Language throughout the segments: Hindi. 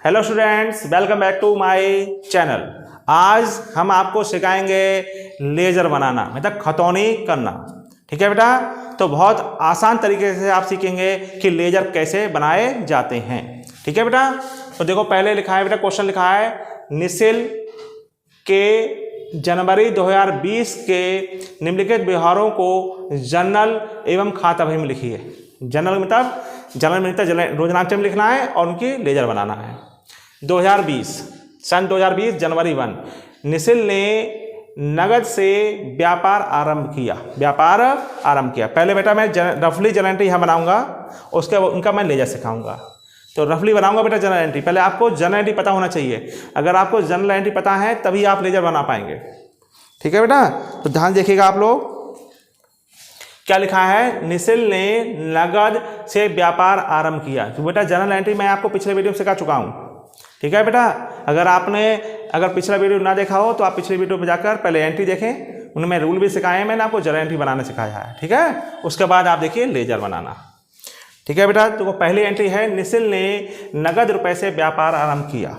Hello students, welcome back to my channel. आज हम आपको सिखाएंगे लेजर बनाना, मतलब खतौनी करना। ठीक है बेटा, तो बहुत आसान तरीके से आप सीखेंगे कि लेजर कैसे बनाए जाते हैं। ठीक है बेटा, तो देखो पहले लिखा है बेटा, क्वेश्चन लिखा है निसिल के जनवरी 2020 के निम्नलिखित व्यवहारों को जर्नल एवं खाता बही में लिखिए। जर्नल मतलब रोजनामचे में लिखना है और उनकी लेजर बनाना है। 2020 सन 2020 जनवरी 1 निसिल ने नगद से व्यापार आरंभ किया। पहले बेटा मैं रफली जर्नल एंट्री यहाँ बनाऊंगा, उसके उनका मैं लेजर सिखाऊंगा। तो रफली बनाऊंगा बेटा जर्नल एंट्री। पहले आपको जर्नल एंट्री पता होना चाहिए। अगर आपको जर्नल एंट्री पता है तभी आप लेजर बना पाएंगे। ठीक है बेटा, तो ध्यान देखिएगा आप लोग। क्या लिखा है? निसिल ने नगद से व्यापार आरंभ किया। तो बेटा जर्नल एंट्री मैं आपको पिछले वीडियो में सिखा चुका हूँ। ठीक है बेटा, अगर पिछला वीडियो ना देखा हो तो आप पिछले वीडियो में जाकर पहले एंट्री देखें, उनमें रूल भी सिखाए हैं, मैंने आपको जर्नल एंट्री बनाना सिखाया है। ठीक है, उसके बाद आप देखिए लेजर बनाना। ठीक है बेटा, तो पहली एंट्री है निसिल ने नगद रुपए से व्यापार आरंभ किया।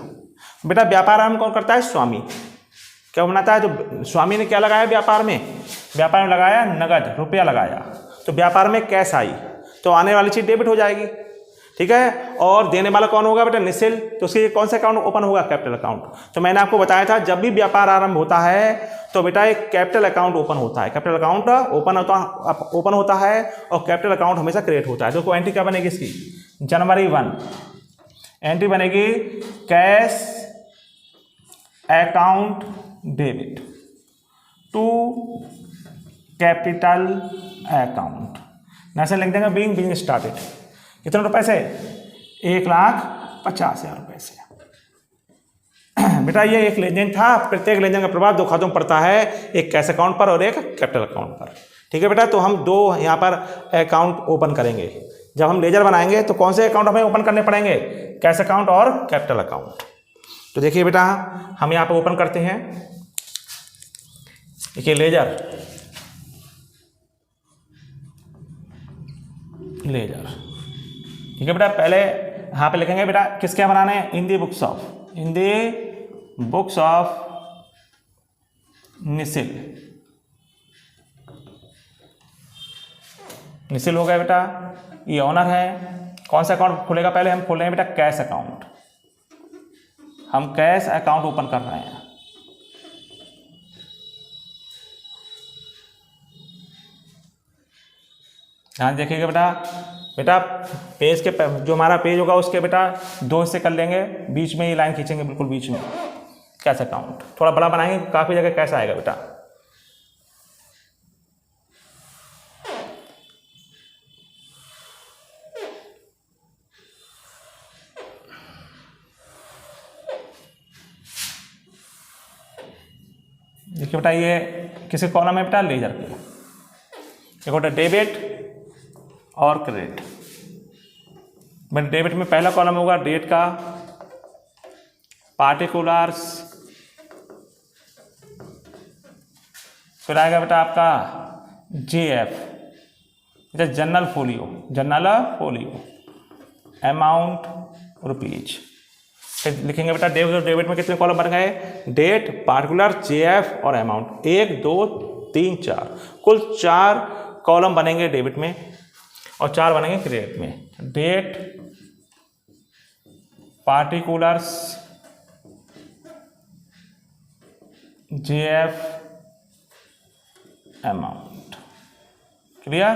बेटा व्यापार आरंभ कौन करता है? स्वामी। क्या बनाता है? तो स्वामी ने क्या लगाया व्यापार में लगाया नगद रुपया लगाया, तो व्यापार में कैश आई, तो आने वाली चीज डेबिट हो जाएगी। ठीक है, और देने वाला कौन होगा बेटा? निसिल। तो उसके कौन सा अकाउंट ओपन होगा? Capital account. तो मैंने आपको बताया था जब भी व्यापार आरंभ होता है तो बेटा एक कैपिटल अकाउंट ओपन होता है। कैपिटल अकाउंट ओपन होता है और कैपिटल अकाउंट हमेशा क्रिएट होता है। तो एंट्री क्या बनेगी इसकी? जनवरी 1 एंट्री बनेगी cash account debit to capital account. Narration लिख देंगे बीइंग बिजनेस स्टार्टेड। कितने रुपए से? 1,50,000 रुपए से। बेटा ये एक लेनदेन था। प्रत्येक लेनदेन का प्रभाव दो खातों में पड़ता है, एक कैश अकाउंट पर और एक कैपिटल अकाउंट पर। ठीक है बेटा, तो हम दो यहाँ पर अकाउंट ओपन करेंगे। जब हम लेजर बनाएंगे तो कौन से अकाउंट हमें ओपन करने पड़ेंगे? कैश अकाउंट और कैपिटल अकाउंट। तो देखिए बेटा, हम यहाँ पर ओपन करते हैं। देखिए लेजर ठीक है बेटा, पहले यहाँ पे लिखेंगे बेटा किसके बनाने हैं? इन दी बुक्स ऑफ निसिल हो गया बेटा। ये ऑनर है। कौन सा अकाउंट खुलेगा? पहले हम खोल रहे हैं बेटा कैश अकाउंट। हम कैश अकाउंट ओपन कर रहे हैं। ध्यान देखिएगा बेटा पेज के जो हमारा पेज होगा उसके बेटा दो हिस्से कर लेंगे, बीच में ये लाइन खींचेंगे, बिल्कुल बीच में कैश अकाउंट। थोड़ा बड़ा बनाएंगे, काफी जगह कैश आएगा बेटा। देखिए बेटा ये किसके कॉलम है बेटा? लेजर के। देखो बेटा डेबिट और क्रेडिट। बट डेबिट में पहला कॉलम होगा डेट का, पार्टिकुलर्स, फिर आएगा बेटा आपका JF, general folio, amount rupees. फिर लिखेंगे बेटा डेबिट में कितने कॉलम बन गए? डेट, पार्टिकुलर, JF और अमाउंट। 1 2 3 4 कुल 4 कॉलम बनेंगे डेबिट में और 4 बनेंगे क्रेडिट में। Date, particulars, JF, amount. Clear?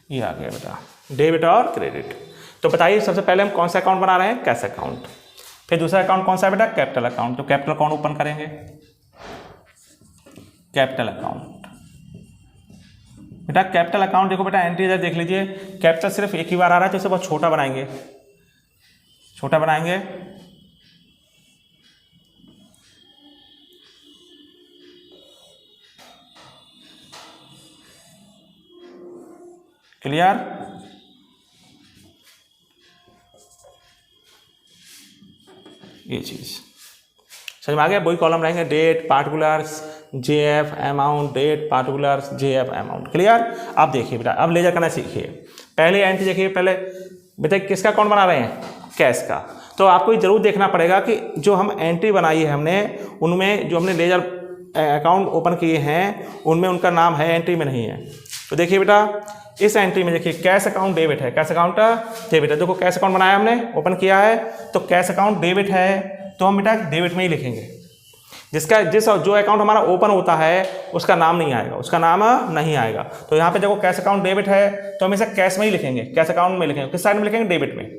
ये आ गया बेटा डेबिट और क्रेडिट। तो बताइए सबसे पहले हम कौन सा अकाउंट बना रहे हैं? Cash account. फिर दूसरा अकाउंट कौन सा है बेटा? Capital account. तो कैपिटल अकाउंट ओपन करेंगे। कैपिटल अकाउंट बेटा, कैपिटल अकाउंट देखो बेटा एंट्री देख लीजिए। कैपिटल सिर्फ एक ही बार आ रहा है तो इसे बहुत छोटा बनाएंगे। क्लियर? ये चीज समझ में आ गया? वही कॉलम रहेंगे date, particulars, JF, amount, date, particulars, JF, amount. Clear? अब देखिए बेटा, अब लेजर करना सीखिए। पहले एंट्री देखिए, पहले बेटा किसका अकाउंट बना रहे हैं? कैश का। तो आपको ये जरूर देखना पड़ेगा कि जो हम एंट्री बनाई है हमने, उनमें जो हमने लेजर अकाउंट ओपन किए हैं उनमें उनका नाम है, एंट्री में नहीं है। तो देखिए बेटा इस एंट्री में देखिए कैश अकाउंट डेबिट है, कैश अकाउंट डेबिट है। देखो कैश अकाउंट बनाया हमने, ओपन किया है, तो कैश अकाउंट डेबिट है, तो हम बेटा डेबिट में ही लिखेंगे। जो अकाउंट हमारा ओपन होता है उसका नाम नहीं आएगा, उसका नाम नहीं आएगा। तो यहाँ पे देखो कैश अकाउंट डेबिट है, तो हम इसे कैश में ही लिखेंगे, कैश अकाउंट में लिखेंगे। किस साइड में लिखेंगे? डेबिट में।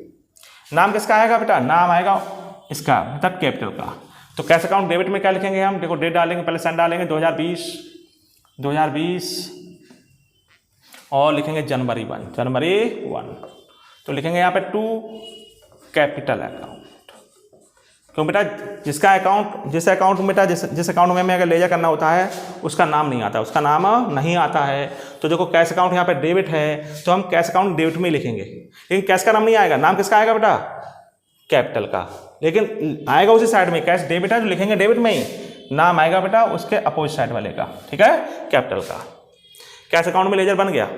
नाम किसका आएगा बेटा? नाम आएगा इसका, मतलब कैपिटल का। तो कैश अकाउंट डेबिट में क्या लिखेंगे हम? देखो डेट डालेंगे, पहले सन डालेंगे 2020 और लिखेंगे जनवरी 1। तो लिखेंगे यहाँ पे टू कैपिटल अकाउंट। क्यों बेटा? जिस अकाउंट में बेटा जिस अकाउंट में हमें अगर लेजर करना होता है उसका नाम नहीं आता, उसका नाम नहीं आता है। तो देखो कैश अकाउंट यहाँ पे डेबिट है, तो हम कैश अकाउंट डेबिट में लिखेंगे, लेकिन कैश का नाम नहीं आएगा। नाम किसका आएगा बेटा? कैपिटल का, लेकिन आएगा उसी साइड में। कैश डेबिट है तो लिखेंगे डेबिट में ही, नाम आएगा बेटा उसके अपोजिट साइड वाले का, ठीक है, कैपिटल का। कैश अकाउंट में लेजर बन गया।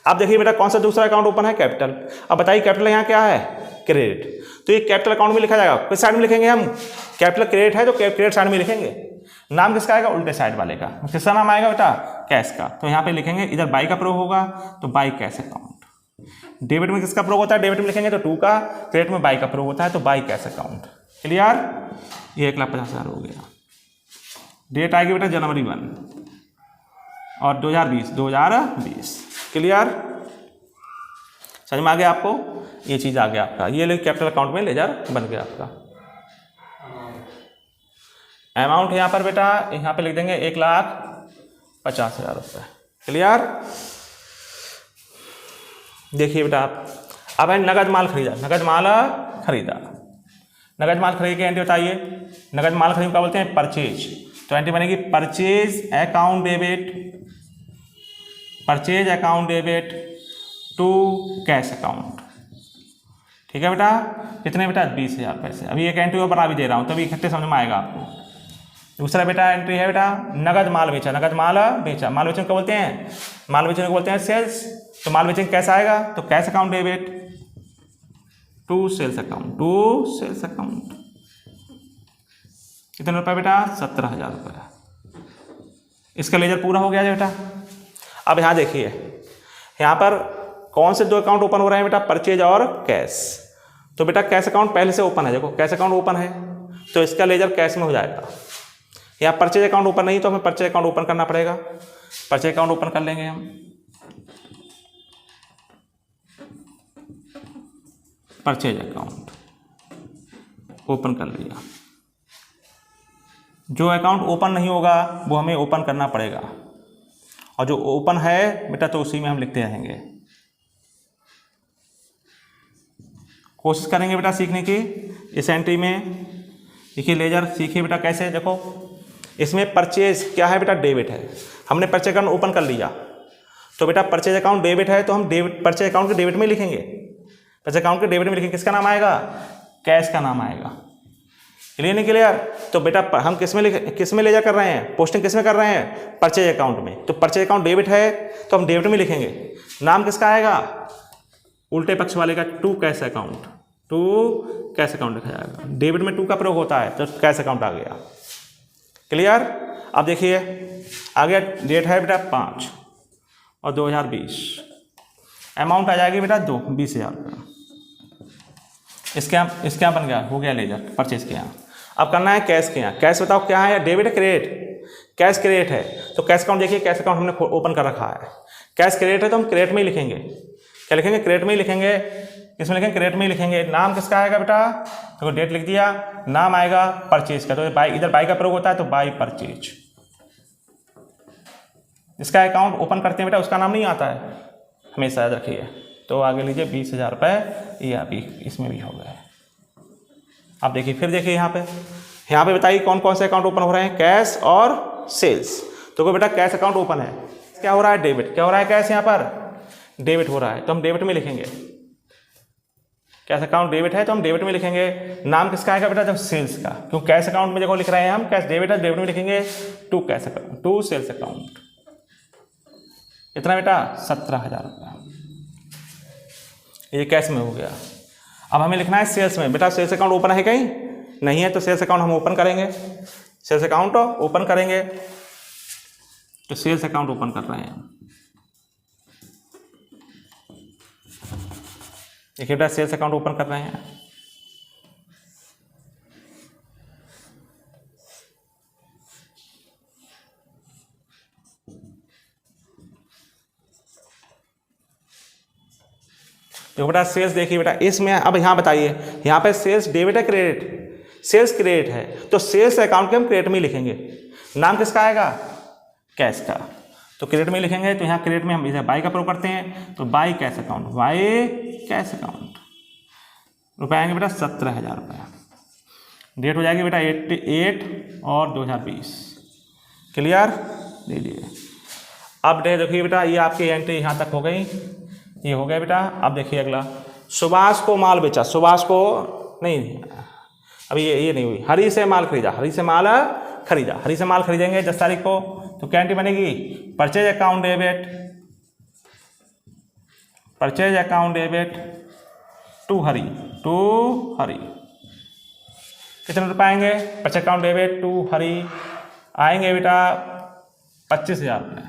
अब देखिए बेटा कौन सा दूसरा अकाउंट ओपन है? कैपिटल। अब बताइए कैपिटल यहाँ क्या है? क्रेडिट। तो ये कैपिटल अकाउंट में लिखा जाएगा। किस साइड में लिखेंगे हम? कैपिटल क्रेडिट है तो क्रेडिट साइड में लिखेंगे। नाम किसका आएगा? उल्टे साइड वाले का। किसका नाम आएगा बेटा? कैश का। तो यहाँ पे लिखेंगे, इधर बाई का प्रयोग होगा तो बाई कैश अकाउंट। डेबिट में किसका प्रयोग होता है? डेबिट में लिखेंगे तो 2 का, क्रेडिट में बाई का प्रयोग होता है तो बाई कैश अकाउंट। क्लियर? ये 1,50,000 हो गया। डेट आएगी बेटा जनवरी 1 और 2020। क्लियर? समझ में आ गया आपको? ये चीज़ आ गया आपका, ये कैपिटल अकाउंट में लेजर बन गया आपका। अमाउंट यहाँ पर बेटा यहाँ पे लिख देंगे 1,50,000 रुपये। क्लियर? देखिए बेटा अब है नगद माल खरीदा। नगद माल खरीद के एंट्री बताइए। नगद माल खरीद क्या बोलते हैं? परचेज। तो एंट्री बनेगी purchase account debit to cash account. ठीक है बेटा? कितने बेटा? 20,000 पैसे। अभी एक एंट्री और बना भी दे रहा हूँ, तभी इकट्ठे समझ में आएगा आपको। दूसरा बेटा एंट्री है बेटा नगद माल बेचा। माल बेचने को बोलते हैं? माल बेचने को बोलते हैं सेल्स। तो माल बेचने कैसा आएगा? तो cash account debit to sales account. कितने रुपये बेटा? 17,000 रुपये। इसका लेजर पूरा हो गया बेटा। अब यहाँ देखिए, यहाँ पर कौन से 2 अकाउंट ओपन हो रहे हैं बेटा? परचेज और कैश। तो बेटा कैश अकाउंट पहले से ओपन है। देखो कैश अकाउंट ओपन है तो इसका लेजर कैश में हो जाएगा। यहाँ परचेज अकाउंट ओपन नहीं तो हमें परचेज अकाउंट ओपन करना पड़ेगा। परचेज अकाउंट ओपन कर लेंगे हम। परचेज अकाउंट ओपन कर लिया। जो अकाउंट ओपन नहीं होगा वो हमें ओपन करना पड़ेगा, और जो ओपन है बेटा तो उसी में हम लिखते रहेंगे। कोशिश करेंगे बेटा सीखने की। इस एंट्री में देखिए लेजर सीखिए बेटा कैसे। देखो इसमें परचेज क्या है बेटा? डेबिट है। हमने परचेज अकाउंट ओपन कर लिया, तो बेटा परचेज अकाउंट डेबिट है तो हम परचेज अकाउंट के डेबिट में लिखेंगे। परचेज अकाउंट के डेबिट में लिखेंगे। किसका नाम आएगा? कैश का नाम आएगा। क्लियर नहीं क्लियर? तो बेटा हम किस में लेजर कर रहे हैं? पोस्टिंग किस में कर रहे हैं? परचेज अकाउंट में। तो परचेज अकाउंट डेबिट है तो हम डेबिट में लिखेंगे। नाम किसका आएगा? उल्टे पक्ष वाले का, टू कैश अकाउंट लिखा जाएगा। डेबिट में 2 का प्रयोग होता है तो कैश अकाउंट आ गया। क्लियर? अब देखिए आ गया। डेट है बेटा 5 और 2020। अमाउंट आ जाएगी बेटा 20,000 रुपये। इसके यहाँ बन गया, हो गया लेजर परचेज के यहाँ। अब करना है कैश के यहाँ। कैश बताओ क्या है? डेबिट है क्रेडिट? कैश क्रेडिट है तो कैश अकाउंट देखिए, कैश अकाउंट हमने ओपन कर रखा है। कैश क्रेडिट है तो हम क्रेडिट में ही लिखेंगे। क्या लिखेंगे? क्रेडिट में ही लिखेंगे। किसमें लिखेंगे? क्रेडिट में ही लिखेंगे। नाम किसका आएगा बेटा? तो डेट लिख दिया, नाम आएगा परचेज का। तो इधर बाई का प्रयोग होता है तो बाई परचेज। जिसका अकाउंट ओपन करते हैं बेटा उसका नाम नहीं आता है, हमेशा याद रखिए। तो आगे लीजिए 20,000 रुपये, ये अभी इसमें भी हो गए। अब देखिए फिर देखिए यहाँ पे बताइए कौन कौन से अकाउंट ओपन हो रहे हैं? कैश और सेल्स। तो कोई बेटा कैश अकाउंट ओपन है, क्या हो रहा है? डेबिट। क्या हो रहा है? कैश यहाँ पर डेबिट हो रहा है तो हम डेबिट में लिखेंगे। कैश अकाउंट डेबिट है तो हम डेबिट में लिखेंगे। नाम किसका आएगा बेटा? जब सेल्स का, क्यों कैश अकाउंट में देखो लिख रहे हैं हम, कैश डेबिट है डेबिट में लिखेंगे to cash account, to sales account. इतना बेटा 17,000 रुपया, ये कैश में हो गया। अब हमें लिखना है सेल्स में। बेटा सेल्स अकाउंट ओपन है कहीं? नहीं है, तो सेल्स अकाउंट हम ओपन करेंगे। सेल्स अकाउंट ओपन करेंगे, तो सेल्स अकाउंट ओपन कर रहे हैं। देखिए बेटा सेल्स अकाउंट ओपन कर रहे हैं। देखो बेटा सेल्स, देखिए बेटा इसमें अब यहाँ बताइए, यहाँ पे सेल्स डेबिट है क्रेडिट? सेल्स क्रेडिट है, तो सेल्स अकाउंट के हम क्रेडिट में ही लिखेंगे। नाम किसका आएगा? कैश का, तो क्रेडिट में लिखेंगे। तो यहाँ क्रेडिट में हम इसे बाई का प्रयोग करते हैं, तो by cash account, by cash account. रुपये आएंगे बेटा 17,000 रुपये। डेट हो जाएगी बेटा 88 और 2020। क्लियर? लीजिए अब देखिए बेटा ये आपकी एंट्री यहाँ तक हो गई, ये हो गया बेटा। अब देखिए अगला, सुभाष को माल बेचा, सुभाष को नहीं, अभी ये नहीं हुई। हरी से माल खरीदा, हरी से माल खरीदा, हरी से माल खरीदेंगे 10 तारीख को, तो क्या एंट्री बनेगी? Purchase account debit, purchase account debit to Hari, to Hari. कितने रुपए आएंगे? Purchase account debit to Hari आएंगे बेटा 25,000 रुपये।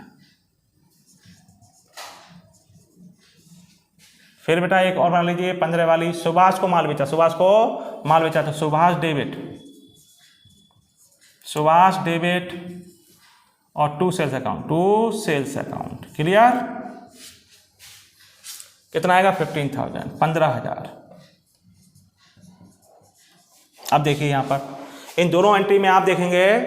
फिर बेटा एक और बना लीजिए 15 वाली, सुभाष को माल बेचा, सुभाष को माल बेचा, तो सुभाष डेबिट, सुभाष डेबिट और to sales account, to sales account. Clear? कितना आएगा? 15,000, 15,000। अब देखिए यहां पर इन दोनों एंट्री में आप देखेंगे,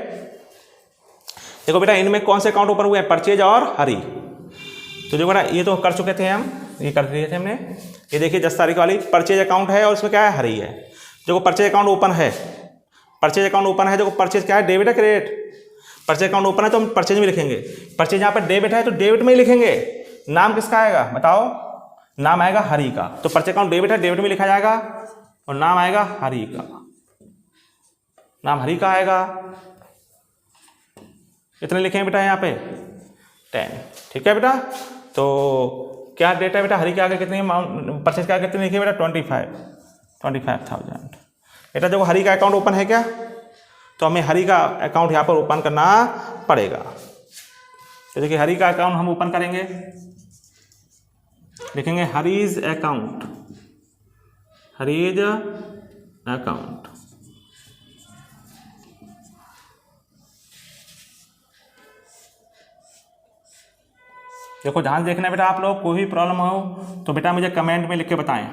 देखो बेटा इनमें कौन से अकाउंट ओपन हुए हैं? परचेज और हरी। तो देखो बेटा ये तो कर चुके थे हम, ये कर दिए थे हमने। ये देखिए 10 तारीख वाली परचेज अकाउंट है और इसमें क्या है? हरी है। देखो परचेज अकाउंट ओपन है, परचेज अकाउंट ओपन है। देखो परचेज क्या है? डेबिट है क्रेडिट? परचेज अकाउंट ओपन है तो हम परचेज में लिखेंगे। परचेज यहाँ पर डेबिट है तो डेबिट में ही लिखेंगे। नाम किसका आएगा बताओ? नाम आएगा हरी का, तो परचेज अकाउंट डेबिट है, डेबिट में लिखा जाएगा और नाम आएगा हरी का, नाम हरी का आएगा। कितने लिखे हैं बेटा यहाँ पे? 10। ठीक है बेटा, तो क्या डेट है बेटा? हरी के आगे कितनी, परचेज के आगे कितनी लिखी है बेटा? 25,000। बेटा देखो हरी का अकाउंट ओपन है क्या? तो हमें हरी का अकाउंट यहाँ पर ओपन करना पड़ेगा। तो देखिए हरी का अकाउंट हम ओपन करेंगे, लिखेंगे हरीज अकाउंट, हरीज अकाउंट। देखो ध्यान देखना बेटा, आप लोग कोई भी प्रॉब्लम हो तो बेटा मुझे कमेंट में लिख के बताएं।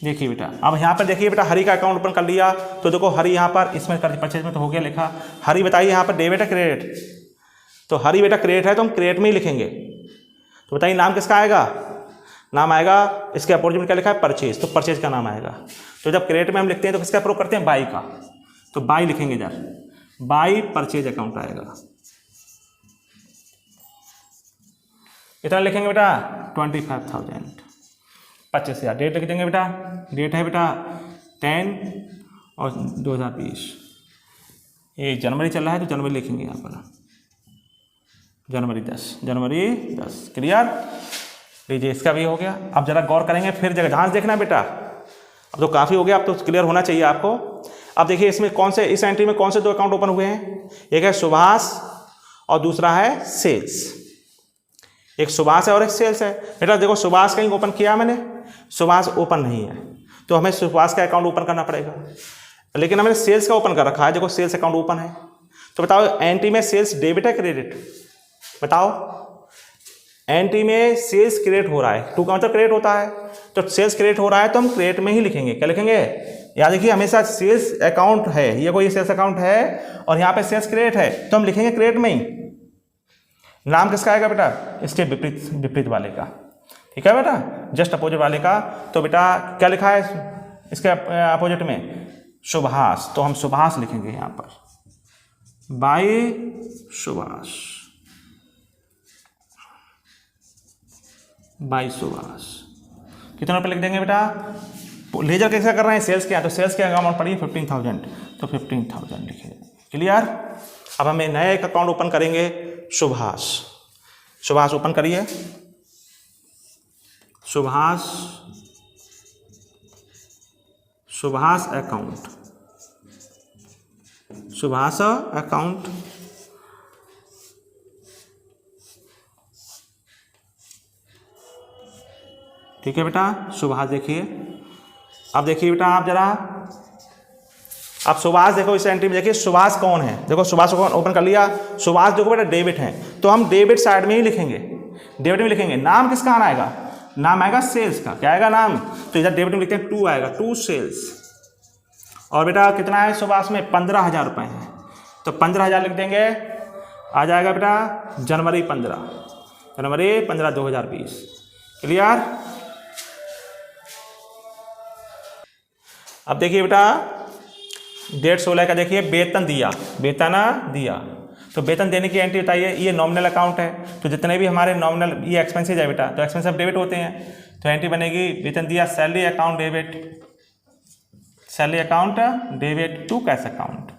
देखिए बेटा अब यहाँ पर देखिए बेटा हरी का अकाउंट ओपन कर लिया, तो देखो हरी यहाँ पर इसमें कर परचेज में तो हो गया लिखा। हरी बताइए यहाँ पर डेबिट है क्रेडिट? तो हरी बेटा क्रेडिट है तो हम क्रेडिट में ही लिखेंगे। तो बताइए नाम किसका आएगा? नाम आएगा, इसके अपोजिट में क्या लिखा है? परचेज, तो परचेज का नाम आएगा। तो जब क्रेडिट में हम लिखते हैं तो किसका अप्रूव करते हैं? बाई का, तो बाई लिखेंगे इधर, बाई परचेज अकाउंट आएगा। इतना लिखेंगे बेटा 25,000, 25,000। डेट लिख देंगे बेटा, डेट है बेटा 10 और 2020। ये जनवरी चल रहा है तो जनवरी लिखेंगे यहाँ पर, जनवरी 10। क्लियर? लीजिए इसका भी हो गया। अब जरा गौर करेंगे, फिर जगह ध्यान देखना बेटा, अब तो काफ़ी हो गया, अब तो क्लियर होना चाहिए आपको। अब देखिए इसमें कौन से, इस एंट्री में कौन से 2 अकाउंट ओपन हुए हैं? एक है सुभाष और दूसरा है सेल्स। एक सुभाष है और एक सेल्स है। बेटा देखो सुभाष कहीं ओपन किया मैंने? सुभाष ओपन नहीं है, तो हमें सुभाष का अकाउंट ओपन करना पड़ेगा। लेकिन हमने सेल्स का ओपन कर रखा है, देखो सेल्स अकाउंट ओपन है। तो बताओ एंट्री में सेल्स डेबिट है क्रेडिट? बताओ एंट्री में सेल्स क्रेडिट हो रहा है, टू का मतलब क्रेडिट होता है, तो सेल्स क्रेडिट हो रहा है तो हम क्रेडिट में ही लिखेंगे। क्या लिखेंगे? याद देखिए हमेशा सेल्स अकाउंट है, ये कोई सेल्स अकाउंट है और यहाँ पे सेल्स क्रेडिट है तो हम लिखेंगे क्रेडिट में ही। नाम किसका आएगा बेटा? इसके विपरीत वाले का। ठीक है बेटा, जस्ट अपोजिट वाले का। तो बेटा क्या लिखा है इसके अपोजिट में? सुभाष, तो हम सुभाष लिखेंगे यहाँ पर, बाई सुभाष, बाई सुभाष। कितने रुपये लिख देंगे बेटा? लेजर कैसा कर रहे हैं? सेल्स क्या, तो सेल्स के अकाउंट पड़ी 15,000, तो 15,000 लिखेंगे। क्लियर? अब हमें नया एक अकाउंट ओपन करेंगे, सुभाष। सुभाष ओपन करिए, सुभाष अकाउंट, सुभाष अकाउंट। ठीक है बेटा, सुभाष देखिए। अब देखिए बेटा आप जरा, अब सुभाष देखो इस एंट्री में देखिए सुभाष कौन है। देखो सुभाष को ओपन कर लिया, सुभाष देखो बेटा डेबिट है, तो हम डेबिट साइड में ही लिखेंगे, डेबिट में लिखेंगे। नाम किसका आना आएगा? नाम आएगा सेल्स का। क्या आएगा नाम? तो इधर डेबिट में लिखते हैं 2 आएगा, 2 सेल्स। और बेटा कितना है सुभाष में? 15,000 रुपये हैं, तो 15,000 लिख देंगे। आ जाएगा बेटा जनवरी 15 2020। क्लियर? अब देखिए बेटा डेट 16 का देखिए, वेतन दिया, तो वेतन देने की एंट्री बताइए। ये नॉमिनल अकाउंट है, तो जितने भी हमारे नॉमिनल ये एक्सपेंसेज है बेटा, तो एक्सपेंस अब डेबिट होते हैं, तो एंट्री बनेगी वेतन दिया, salary account debit to cash account,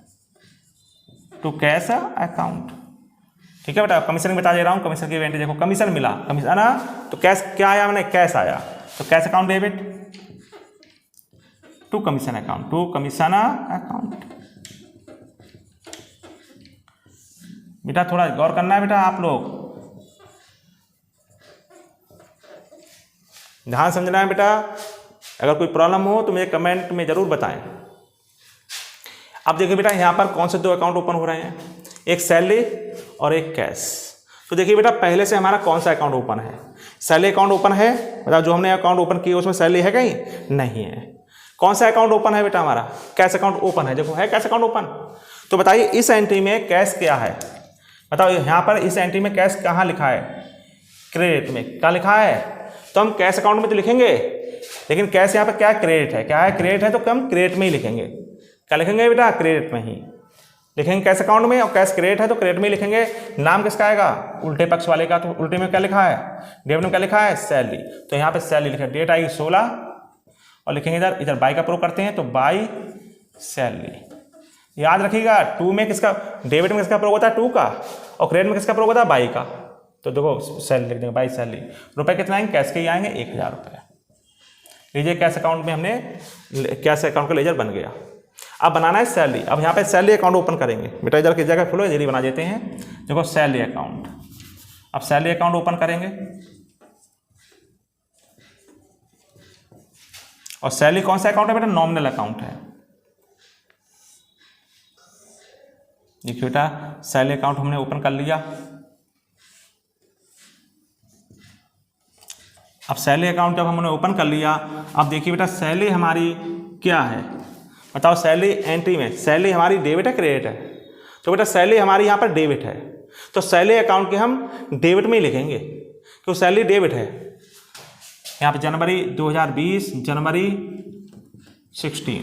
ठीक है बेटा। कमीशन बता दे रहा हूँ, कमीशन की एंट्री देखो, कमीशन मिला, कमीशन ना, तो कैश क्या आया, मैंने कैश आया, तो cash account debit to commission account. बेटा थोड़ा गौर करना है बेटा, आप लोग ध्यान समझना है बेटा। अगर कोई प्रॉब्लम हो तो मुझे कमेंट में जरूर बताएं। अब देखिए बेटा यहाँ पर कौन से 2 अकाउंट ओपन हो रहे हैं, एक सैलरी और एक कैश। तो देखिए बेटा पहले से हमारा कौन सा अकाउंट ओपन है? सैलरी अकाउंट ओपन है। बताओ जो हमने अकाउंट ओपन किया उसमें सैलरी है कहीं? नहीं है। कौन सा अकाउंट ओपन है बेटा? हमारा कैश अकाउंट ओपन है। देखो है कैश अकाउंट ओपन। तो बताइए इस एंट्री में कैश क्या है? बताओ यहाँ पर इस एंट्री में कैश कहाँ लिखा है? क्रेडिट में। क्या लिखा है? तो हम कैश अकाउंट में तो लिखेंगे, लेकिन कैश यहाँ पर क्या है? क्रेडिट है। क्या है? क्रेडिट है, तो हम क्रेडिट में ही लिखेंगे। क्या लिखेंगे बेटा? क्रेडिट में ही लिखेंगे कैश अकाउंट में, और कैश क्रेडिट है तो क्रेडिट में ही लिखेंगे। नाम किसका आएगा? उल्टे पक्ष वाले का। तो उल्टे में क्या लिखा है? डेबिट में क्या लिखा है? सैलरी। तो यहाँ पे सैलरी लिखा, डेट आएगी 16 और लिखेंगे इधर बाई का प्रयोग करते हैं, तो बाई सैलरी। याद रखिएगा 2 में किसका, डेबिट में किसका प्रयोग होता है? 2 का, और क्रेडिट में किसका प्रयोग होता है? बाई का। तो देखो सैलरी लिख देंगे, बाई सैलरी। रुपये कितना आएंगे? कैश के ही आएंगे 1,000 रुपये। लीजिए कैश अकाउंट में हमने, कैश अकाउंट का लेजर बन गया। अब बनाना है सैलरी। अब यहाँ पे सैलरी अकाउंट ओपन करेंगे बेटा, इधर की जगह खोलो, इधर ही बना देते हैं। देखो सैलरी अकाउंट, अब सैलरी अकाउंट ओपन करेंगे, और सैलरी कौन सा अकाउंट है बेटा? नॉमिनल अकाउंट है। देखिए बेटा सैलरी अकाउंट हमने ओपन कर लिया। अब सैलरी अकाउंट जब हमने ओपन कर लिया, अब देखिए बेटा सैलरी हमारी क्या है? बताओ सैलरी एंट्री में सैलरी हमारी डेबिट है क्रेडिट है? तो बेटा सैलरी हमारी यहाँ पर डेबिट है, तो सैलरी अकाउंट के हम डेबिट में ही लिखेंगे, क्योंकि सैलरी डेबिट है। यहाँ पे जनवरी 2020 जनवरी 16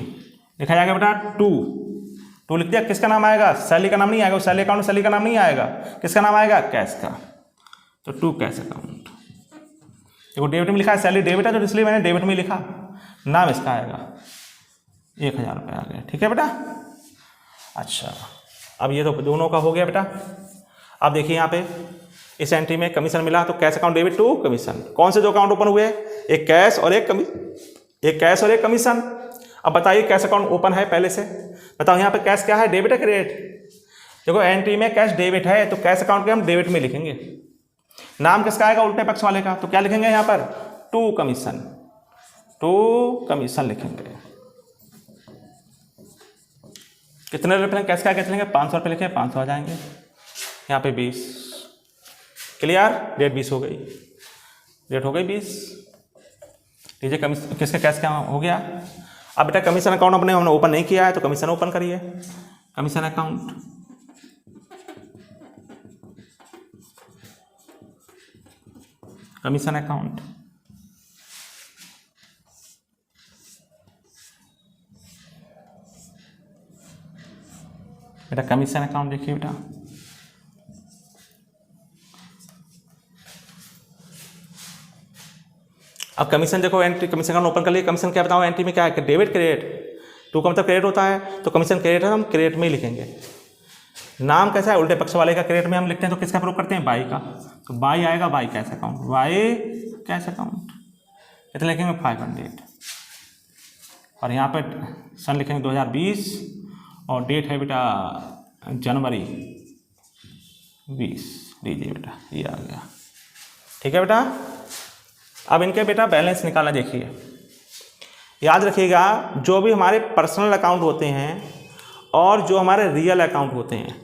लिखा जाएगा बेटा 2 लिख दिया। किसका नाम आएगा? सैलरी का नाम नहीं आएगा, सैलरी अकाउंट में सैलरी का नाम नहीं आएगा। किसका नाम आएगा? कैश का। तो 2 कैश अकाउंट। देखो डेबिट में लिखा है, सैलरी डेबिट है तो इसलिए मैंने डेबिट में लिखा। नाम इसका आएगा 1,000 रुपये आ गया। ठीक है बेटा। अच्छा अब ये तो दोनों का हो गया बेटा। अब देखिए यहाँ पे इस एंट्री में कमीशन मिला, तो cash account debit to commission. कौन से 2 अकाउंट ओपन हुए? एक कैश और एक कमीशन। अब बताइए कैश अकाउंट ओपन है पहले से। बताओ यहाँ पे कैश क्या है? डेबिट है क्रेडिट? देखो एंट्री में कैश डेबिट है, तो कैश अकाउंट के हम डेबिट में लिखेंगे। नाम किसका आएगा? उल्टे पक्ष वाले का। तो क्या लिखेंगे यहाँ पर? 2 कमीशन लिखेंगे। कितने रुपये कैश का? कितने लेंगे? 500 रुपये लिखें, 500 आ जाएंगे। यहाँ पे 20। क्लियर? डेट 20 हो गई, डेट हो गई 20। लीजिए कमीशन किसका कैश क्या हो गया। अब बेटा कमीशन अकाउंट हमने ओपन नहीं किया है, तो कमीशन ओपन करिए। Commission account, commission account. बेटा कमीशन अकाउंट देखिए बेटा, अब कमीशन देखो एंट्री, कमीशन अकाउंट ओपन कर लिए। कमीशन क्या बताओ एंट्री में क्या है? Debit credit. 2 का मतलब क्रेडिट होता है, तो कमीशन क्रेडिट है, हम क्रेडिट में ही लिखेंगे। नाम कैसा है? उल्टे पक्ष वाले का क्रेडिट में हम लिखते हैं, तो किसका प्रयोग करते हैं? बाई का। तो बाई आएगा, by cash account, by cash account. कितने लिखेंगे 500 और यहाँ पे सन लिखेंगे 2020 और डेट है बेटा जनवरी 20। लीजिए बेटा ये आ गया। ठीक है बेटा, अब इनके बेटा बैलेंस निकालना देखिए। याद रखिएगा जो भी हमारे पर्सनल अकाउंट होते हैं और जो हमारे रियल अकाउंट होते हैं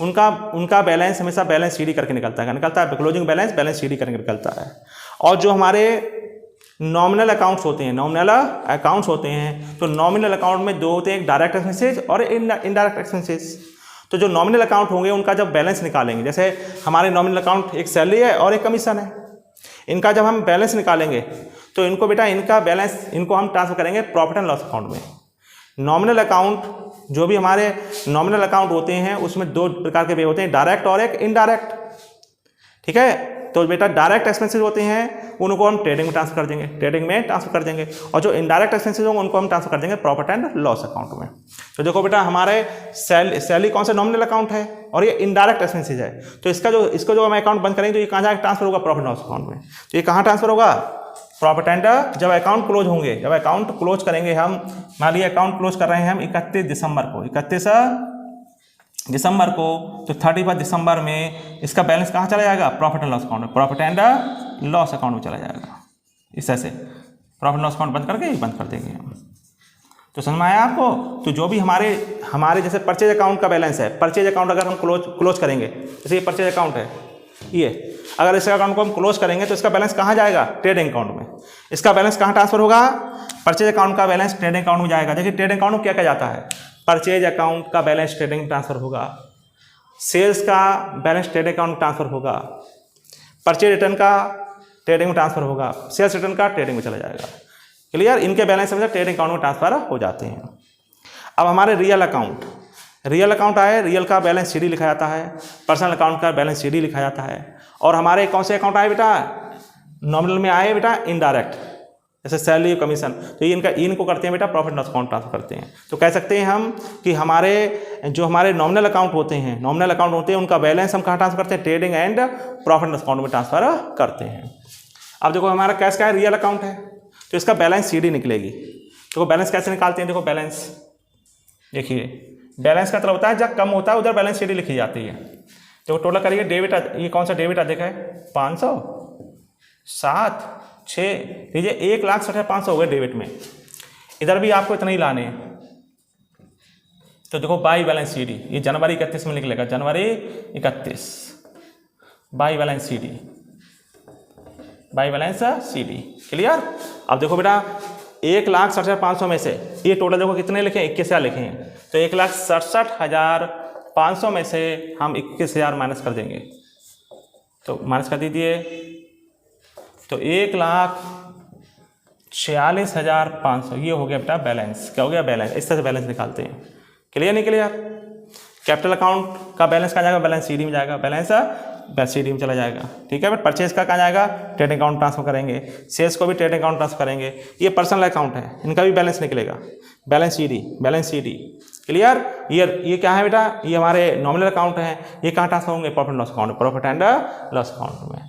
उनका बैलेंस हमेशा बैलेंस शीट करके निकलता है क्लोजिंग बैलेंस शीट करके निकलता है। और जो हमारे नॉमिनल अकाउंट्स होते हैं तो नॉमिनल अकाउंट में दो होते हैं, एक डायरेक्ट एक्सपेंसेस और इनडायरेक्ट एक्सपेंसेस। तो जो नॉमिनल अकाउंट होंगे उनका जब बैलेंस निकालेंगे, जैसे हमारे नॉमिनल अकाउंट एक सैलरी है और एक कमीशन है, इनका जब हम बैलेंस निकालेंगे तो इनको बेटा इनका बैलेंस इनको हम ट्रांसफर करेंगे प्रॉफिट एंड लॉस अकाउंट में। नॉमिनल अकाउंट जो भी हमारे नॉमिनल अकाउंट होते हैं उसमें दो प्रकार के वे होते हैं, डायरेक्ट और एक इनडायरेक्ट। ठीक है, तो बेटा डायरेक्ट एक्सपेंसेस होते हैं उनको हम ट्रेडिंग में ट्रांसफर कर देंगे और जो इनडायरेक्ट एक्सपेंसेस होंगे उनको हम ट्रांसफर कर देंगे प्रॉफिट एंड लॉस अकाउंट में। तो देखो बेटा हमारे सैलरी कौन सा नॉमिनल अकाउंट है और ये इनडायरेक्ट एक्सपेंसेस है, तो इसको जो हम अकाउंट बंद करेंगे तो ये कहाँ जाकर ट्रांसफर होगा प्रॉफिट लॉस अकाउंट में। तो ये कहाँ ट्रांसफर होगा प्रॉफिट एंड जब अकाउंट क्लोज होंगे, जब अकाउंट क्लोज करेंगे हम, मान लीजिए अकाउंट क्लोज कर रहे हैं हम 31 दिसंबर को, तो 31 दिसंबर में इसका बैलेंस कहाँ चला जाएगा प्रॉफिट एंड लॉस अकाउंट में, प्रॉफिट एंड लॉस अकाउंट में चला जाएगा। इस तरह से प्रॉफिट लॉस अकाउंट बंद करके बंद कर देंगे हम। तो समझ में आया आपको। तो जो भी हमारे जैसे परचेज अकाउंट का बैलेंस है, परचेज अकाउंट अगर हम क्लोज करेंगे, जैसे ये परचेज अकाउंट है, ये अगर इस अकाउंट को हम क्लोज करेंगे तो इसका बैलेंस कहाँ जाएगा ट्रेडिंग अकाउंट में। इसका बैलेंस कहाँ ट्रांसफर होगा, परचेज अकाउंट का बैलेंस ट्रेडिंग अकाउंट में जाएगा। देखिए ट्रेडिंग अकाउंट में क्या क्या जाता है, परचेज अकाउंट का बैलेंस ट्रेडिंग में ट्रांसफर होगा, सेल्स का बैलेंस ट्रेडिंग अकाउंट में ट्रांसफर होगा, परचेज रिटर्न का ट्रेडिंग में ट्रांसफर होगा, सेल्स रिटर्न का ट्रेडिंग में चला जाएगा। क्लियर, इनके बैलेंस हमेशा ट्रेडिंग अकाउंट में ट्रांसफर हो जाते हैं। अब हमारे रियल अकाउंट आए, रियल का बैलेंस सीडी लिखा जाता है, पर्सनल अकाउंट का बैलेंस सीडी लिखा जाता है। और हमारे कौन से अकाउंट आए बेटा, नॉमिनल में आए बेटा इनडायरेक्ट, जैसे सैलरी कमीशन, तो इनको करते हैं बेटा प्रॉफिट लॉस अकाउंट ट्रांसफर करते हैं। तो कह सकते हैं हम कि हमारे नॉमिनल अकाउंट होते हैं उनका बैलेंस हम कहाँ ट्रांसफर करते हैं trading and profit loss account में ट्रांसफर करते हैं। अब देखो हमारा कैश का है, रियल अकाउंट है, तो इसका बैलेंस सीडी निकलेगी। देखो बैलेंस कैसे निकालते हैं, देखो बैलेंस देखिए, बैलेंस का मतलब होता है जब कम होता है उधर बैलेंस सीडी लिखी जाती है। तो टोटल करिए, डेबिट ये कौन सा डेबिट देखा है 500 7 6 लीजिए 1,60,500 हो गए डेबिट में। इधर भी आपको इतना ही लाने हैं। तो देखो बाई बैलेंस सीडी, ये जनवरी 31 में निकलेगा, जनवरी 31 बाई बैलेंस सीडी। क्लियर। अब देखो बेटा 1,60,500 में से ये टोटल देखो कितने लिखे, 21,000 लिखे हैं, तो 1,67,500 में से हम 21,000 माइनस कर देंगे। तो माइनस कर दीजिए, तो 1,46,500 ये हो गया बेटा बैलेंस। क्या हो गया बैलेंस, इस तरह से बैलेंस निकालते हैं। क्लियर नहीं क्लियर। कैपिटल अकाउंट का बैलेंस कहाँ जाएगा, बैलेंस सीडी में जाएगा, बैलेंस सीडी में चला जाएगा। ठीक है, बट परचेज का कहाँ जाएगा, ट्रेडिंग अकाउंट ट्रांसफर करेंगे, सेल्स को भी ट्रेडिंग अकाउंट ट्रांसफर करेंगे। ये पर्सनल अकाउंट है, इनका भी बैलेंस निकलेगा, बैलेंस सीडी। क्लियर। ये क्या है बेटा, ये हमारे नॉमिनल अकाउंट है, ये कहाँ ट्रांसफर होंगे profit loss account, profit and loss account में।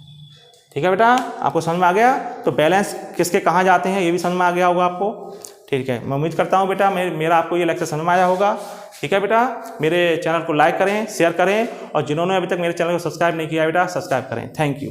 ठीक है बेटा, आपको समझ में आ गया। तो बैलेंस किसके कहाँ जाते हैं ये भी समझ में आ गया होगा आपको। ठीक है, मैं उम्मीद करता हूँ बेटा मेरा आपको ये लेक्चर समझ में आया होगा। ठीक है बेटा, मेरे चैनल को लाइक करें, शेयर करें, और जिन्होंने अभी तक मेरे चैनल को सब्सक्राइब नहीं किया बेटा सब्सक्राइब करें। Thank you.